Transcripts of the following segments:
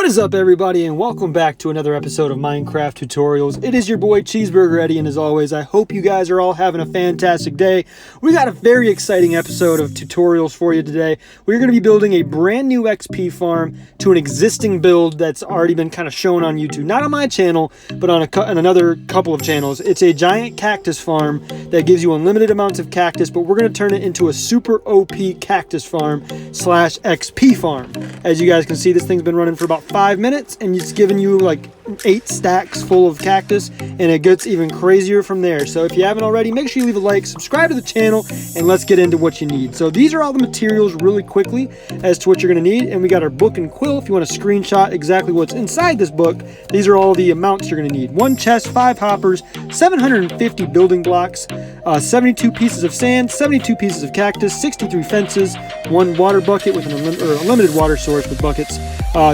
What is up, everybody, and welcome back to another episode of Minecraft Tutorials. It is your boy Cheeseburger Eddie, and as always, I hope you guys are all having a fantastic day. We got a very exciting episode of tutorials for you today. We're going to be building a brand new XP farm to an existing build that's already been kind of shown on YouTube. Not on my channel, but on another couple of channels. It's a giant cactus farm that gives you unlimited amounts of cactus, but we're going to turn it into a super OP cactus farm slash XP farm. As you guys can see, this thing's been running for about 5 minutes, and it's giving you like 8 stacks full of cactus, and it gets even crazier from there. So if you haven't already, make sure you leave a like, subscribe to the channel, and let's get into what you need. So these are all the materials really quickly as to what you're going to need, and we got our book and quill if you want to screenshot exactly what's inside this book. These are all the amounts you're going to need: 1 chest, 5 hoppers, 750 building blocks, 72 pieces of sand, 72 pieces of cactus, 63 fences, 1 water bucket with an unlimited water source with buckets,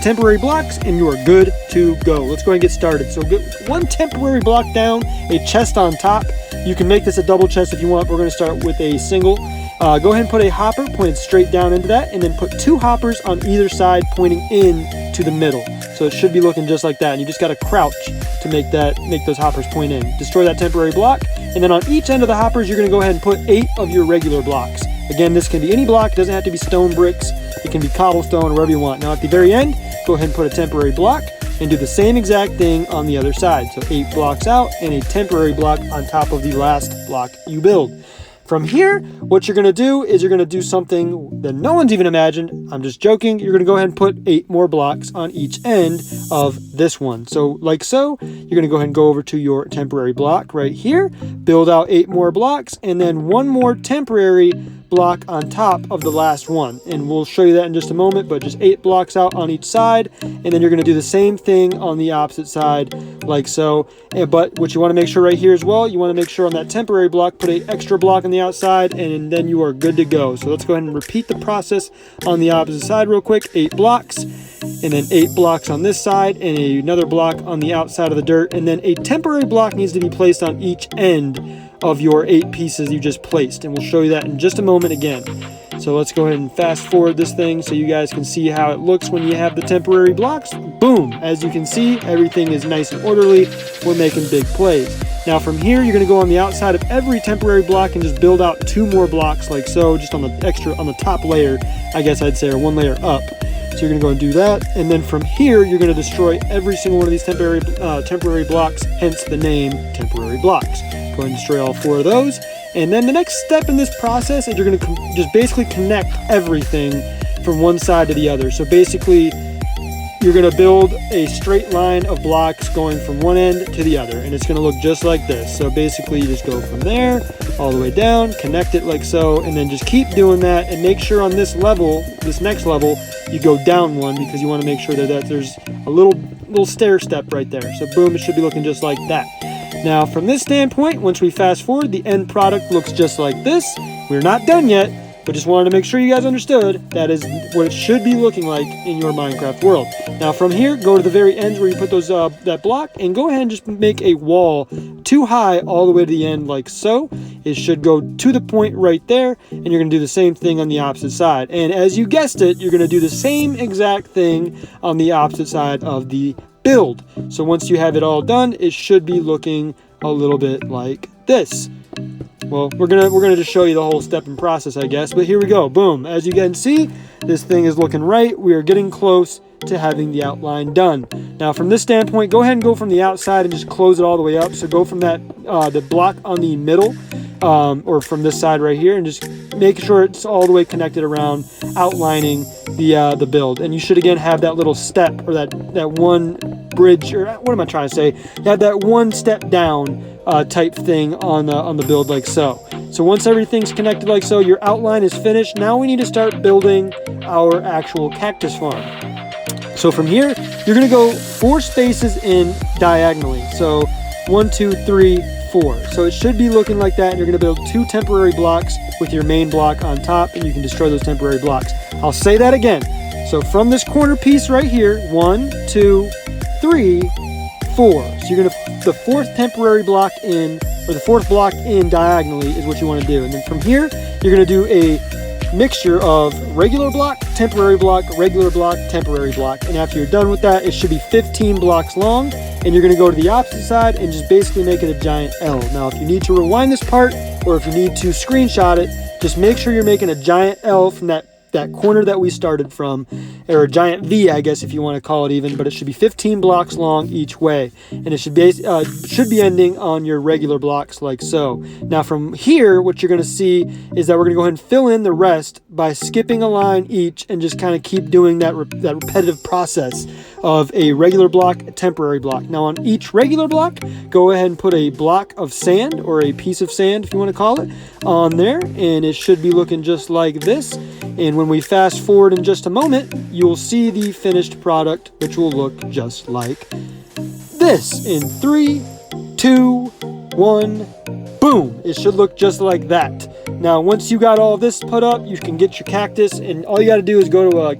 temporary blocks, and you are good to go. Let's go ahead and get started. So get 1 temporary block down, a chest on top. You can make this a double chest if you want. We're going to start with a single. Go ahead and put a hopper pointed straight down into that, and then put 2 hoppers on either side pointing in to the middle. So it should be looking just like that, and you just got to crouch to make those hoppers point in. Destroy that temporary block, and then on each end of the hoppers, you're going to go ahead and put 8 of your regular blocks. Again, this can be any block. It doesn't have to be stone bricks. It can be cobblestone, wherever you want. Now at the very end, go ahead and put a temporary block and do the same exact thing on the other side. So 8 blocks out and a temporary block on top of the last block you build. From here, what you're going to do is you're going to do something that no one's even imagined. I'm just joking. You're going to go ahead and put 8 more blocks on each end of this one. So like so, you're going to go ahead and go over to your temporary block right here, build out 8 more blocks, and then 1 more temporary block on top of the last one. And we'll show you that in just a moment, but just 8 blocks out on each side. And then you're going to do the same thing on the opposite side like so. But what you want to make sure right here as well, you want to make sure on that temporary block, put an extra block on the outside, and then you are good to go. So let's go ahead and repeat the process on the opposite side real quick. 8 blocks, and then 8 blocks on this side, and another block on the outside of the dirt. And then a temporary block needs to be placed on each end of your 8 pieces you just placed, and we'll show you that in just a moment again. So let's go ahead and fast forward this thing so you guys can see how it looks when you have the temporary blocks. Boom! As you can see, everything is nice and orderly. We're making big plays. Now from here, you're going to go on the outside of every temporary block and just build out 2 more blocks like so, just on the top layer, I guess I'd say, or 1 layer up. So you're going to go and do that, and then from here you're going to destroy every single one of these temporary blocks, hence the name temporary blocks. Go ahead and destroy all 4 of those, and then the next step in this process is you're going to just basically connect everything from one side to the other. So basically you're going to build a straight line of blocks going from one end to the other, and it's going to look just like this. So basically you just go from there all the way down, connect it like so, and then just keep doing that, and make sure on this level, this next level, you go down 1, because you want to make sure that there's a little stair step right there. So boom, it should be looking just like that. Now from this standpoint, once we fast forward, the end product looks just like this. We're not done yet, but just wanted to make sure you guys understood that is what it should be looking like in your Minecraft world. Now from here, go to the very ends where you put those that block, and go ahead and just make a wall 2 high all the way to the end like so. It should go to the point right there, and you're going to do the same thing on the opposite side. And as you guessed it, you're going to do the same exact thing on the opposite side of the build. So once you have it all done, it should be looking a little bit like this. Well, we're gonna just show you the whole step and process, I guess, but here we go. Boom. As you can see, this thing is looking right. We are getting close to having the outline done. Now from this standpoint, go ahead and go from the outside and just close it all the way up. So go from that the block on the middle, or from this side right here, and just make sure it's all the way connected around, outlining the build. And you should again have that little step, or that one bridge, or what am I trying to say? You have that 1 step down type thing on the build like so. So once everything's connected like so, your outline is finished. Now we need to start building our actual cactus farm. So from here, you're going to go 4 spaces in diagonally. So 1, 2, 3, 4. So it should be looking like that, and you're going to build 2 temporary blocks with your main block on top, and you can destroy those temporary blocks. I'll say that again. So from this corner piece right here, 1, 2, 3, 4. So you're going to, the 4th temporary block in, or the 4th block in diagonally is what you want to do. And then from here, you're going to do a mixture of regular block, temporary block, regular block, temporary block. And after you're done with that, it should be 15 blocks long. And you're going to go to the opposite side and just basically make it a giant L. Now, if you need to rewind this part, or if you need to screenshot it, just make sure you're making a giant L from that corner that we started from, or a giant V, I guess, if you want to call it even, but it should be 15 blocks long each way, and it should be ending on your regular blocks like so. Now from here, what you're going to see is that we're going to go ahead and fill in the rest by skipping a line each and just kind of keep doing that repetitive process of a regular block, a temporary block. Now on each regular block, go ahead and put a block of sand, or a piece of sand if you want to call it, on there, and it should be looking just like this. And when we fast forward in just a moment, you'll see the finished product, which will look just like this. In 3, 2, 1, boom! It should look just like that. Now, once you got all this put up, you can get your cactus, and all you got to do is go to a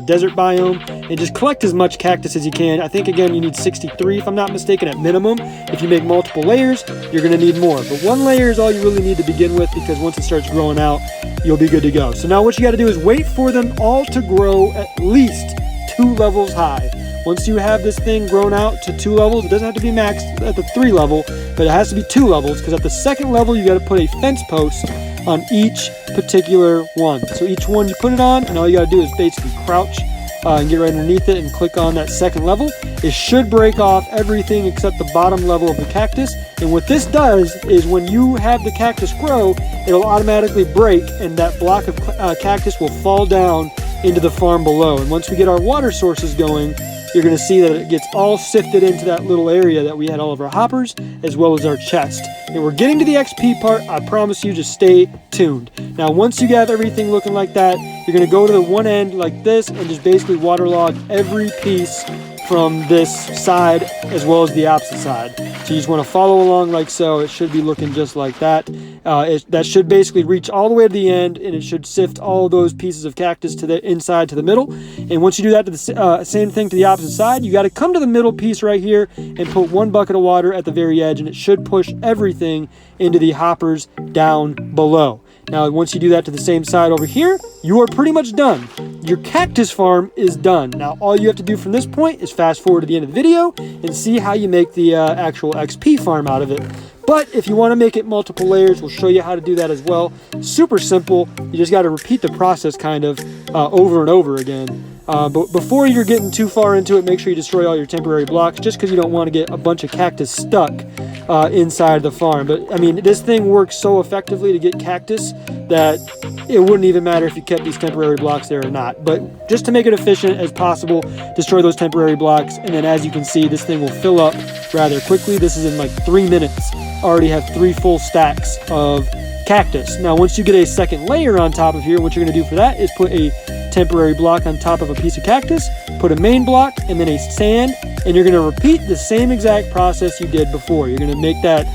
desert biome, and just collect as much cactus as you can. I think, again, you need 63, if I'm not mistaken, at minimum. If you make multiple layers, you're going to need more. But one layer is all you really need to begin with, because once it starts growing out, you'll be good to go. So now what you got to do is wait for them all to grow at least 2 levels high. Once you have this thing grown out to 2 levels, it doesn't have to be maxed at the 3 level, but it has to be 2 levels, because at the 2nd level, you got to put a fence post on each particular one. So each one you put it on, and all you got to do is basically crouch and get right underneath it and click on that 2nd level. It should break off everything except the bottom level of the cactus. And what this does is when you have the cactus grow, it'll automatically break, and that block of cactus will fall down into the farm below. And once we get our water sources going, you're going to see that it gets all sifted into that little area that we had all of our hoppers, as well as our chest. And we're getting to the XP part. I promise you, just stay tuned. Now, once you have everything looking like that, you're going to go to the one end like this and just basically waterlog every piece from this side as well as the opposite side. So you just want to follow along like so. It should be looking just like that. That should basically reach all the way to the end, and it should sift all those pieces of cactus to the inside to the middle. And once you do that to the same thing to the opposite side, you got to come to the middle piece right here and put 1 bucket of water at the very edge, and it should push everything into the hoppers down below. Now, once you do that to the same side over here, you are pretty much done. Your cactus farm is done. Now, all you have to do from this point is fast forward to the end of the video and see how you make the actual XP farm out of it. But if you want to make it multiple layers, we'll show you how to do that as well. Super simple. You just got to repeat the process kind of over and over again. But before you're getting too far into it, make sure you destroy all your temporary blocks, just because you don't want to get a bunch of cactus stuck inside the farm. But I mean, this thing works so effectively to get cactus that it wouldn't even matter if you kept these temporary blocks there or not. But just to make it efficient as possible, destroy those temporary blocks, and then as you can see, this thing will fill up rather quickly. This is in like 3 minutes. Already have 3 full stacks of cactus. Now, once you get a second layer on top of here, what you're going to do for that is put a temporary block on top of a piece of cactus, put a main block, and then a sand, and you're going to repeat the same exact process you did before. You're going to make that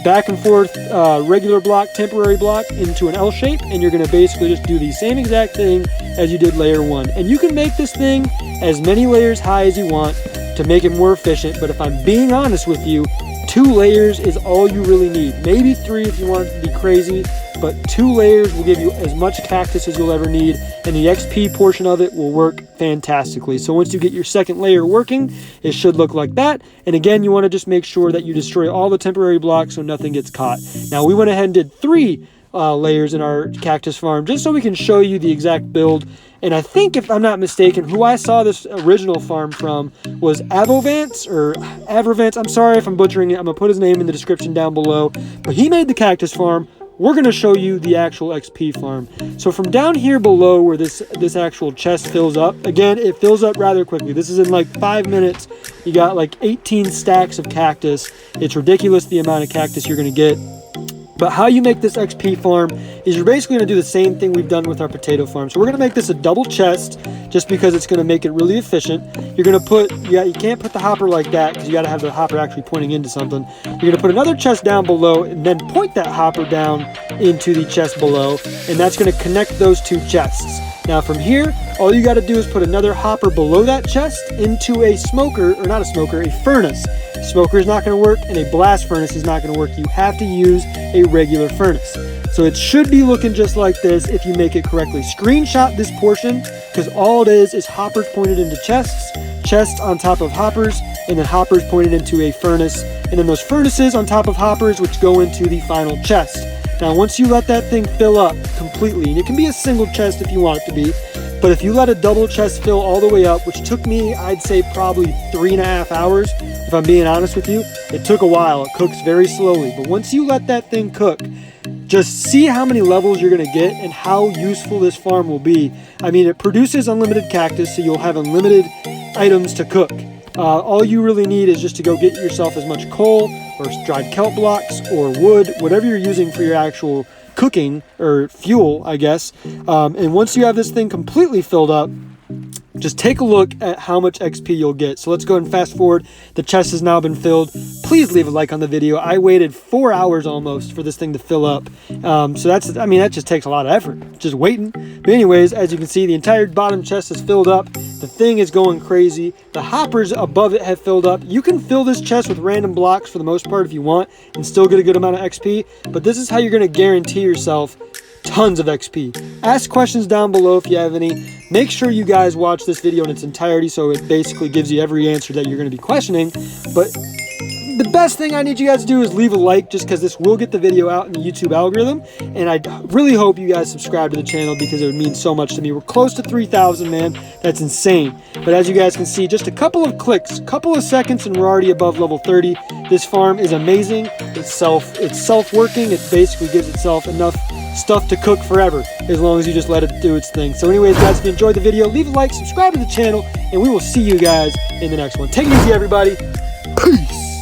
back and forth regular block, temporary block into an L shape, and you're going to basically just do the same exact thing as you did layer 1. And you can make this thing as many layers high as you want to make it more efficient, but if I'm being honest with you, 2 layers is all you really need. Maybe 3 if you want it to be crazy, but 2 layers will give you as much cactus as you'll ever need, and the XP portion of it will work fantastically. So once you get your second layer working, it should look like that. And again, you want to just make sure that you destroy all the temporary blocks so nothing gets caught. Now, we went ahead and did 3 layers in our cactus farm just so we can show you the exact build. And I think, if I'm not mistaken, who I saw this original farm from was Avromance, or Avromance. I'm sorry if I'm butchering it. I'm going to put his name in the description down below. But he made the cactus farm. We're going to show you the actual XP farm. So from down here below where this actual chest fills up, again, it fills up rather quickly. This is in like 5 minutes. You got like 18 stacks of cactus. It's ridiculous the amount of cactus you're going to get. But how you make this XP farm is you're basically going to do the same thing we've done with our potato farm. So we're going to make this a double chest just because it's going to make it really efficient. You're going to put, you can't put the hopper like that because you got to have the hopper actually pointing into something. You're going to put another chest down below and then point that hopper down into the chest below, and that's going to connect those 2 chests. Now from here, all you got to do is put another hopper below that chest into a smoker, or not a smoker, a furnace. Smoker is not going to work, and a blast furnace is not going to work. You have to use a regular furnace. So it should be looking just like this if you make it correctly. Screenshot this portion, because all it is hoppers pointed into chests, chests on top of hoppers, and then hoppers pointed into a furnace, and then those furnaces on top of hoppers, which go into the final chest. Now, once you let that thing fill up completely, and it can be a single chest if you want it to be, but if you let a double chest fill all the way up, which took me, I'd say probably 3.5 hours, if I'm being honest with you, it took a while. It cooks very slowly, but once you let that thing cook, just see how many levels you're going to get and how useful this farm will be. I mean, it produces unlimited cactus, so you'll have unlimited items to cook. All you really need is just to go get yourself as much coal or dried kelp blocks or wood, whatever you're using for your actual cooking or fuel, I guess. And once you have this thing completely filled up, just take a look at how much XP you'll get. So let's go ahead and fast forward. The chest has now been filled. Please leave a like on the video. I waited 4 hours almost for this thing to fill up. So that's, I mean, that just takes a lot of effort, just waiting. But anyways, as you can see, the entire bottom chest is filled up. The thing is going crazy. The hoppers above it have filled up. You can fill this chest with random blocks for the most part if you want and still get a good amount of XP. But this is how you're going to guarantee yourself tons of XP. Ask questions down below if you have any. Make sure you guys watch this video in its entirety so it basically gives you every answer that you're going to be questioning. But the best thing I need you guys to do is leave a like, just because this will get the video out in the YouTube algorithm. And I really hope you guys subscribe to the channel, because it would mean so much to me. We're close to 3,000, man. That's insane. But as you guys can see, just a couple of clicks, couple of seconds, and we're already above level 30. This farm is amazing. It's self-working. It basically gives itself enough stuff to cook forever, as long as you just let it do its thing. So anyways, guys, if you enjoyed the video, leave a like, subscribe to the channel, and we will see you guys in the next one. Take it easy, everybody. Peace.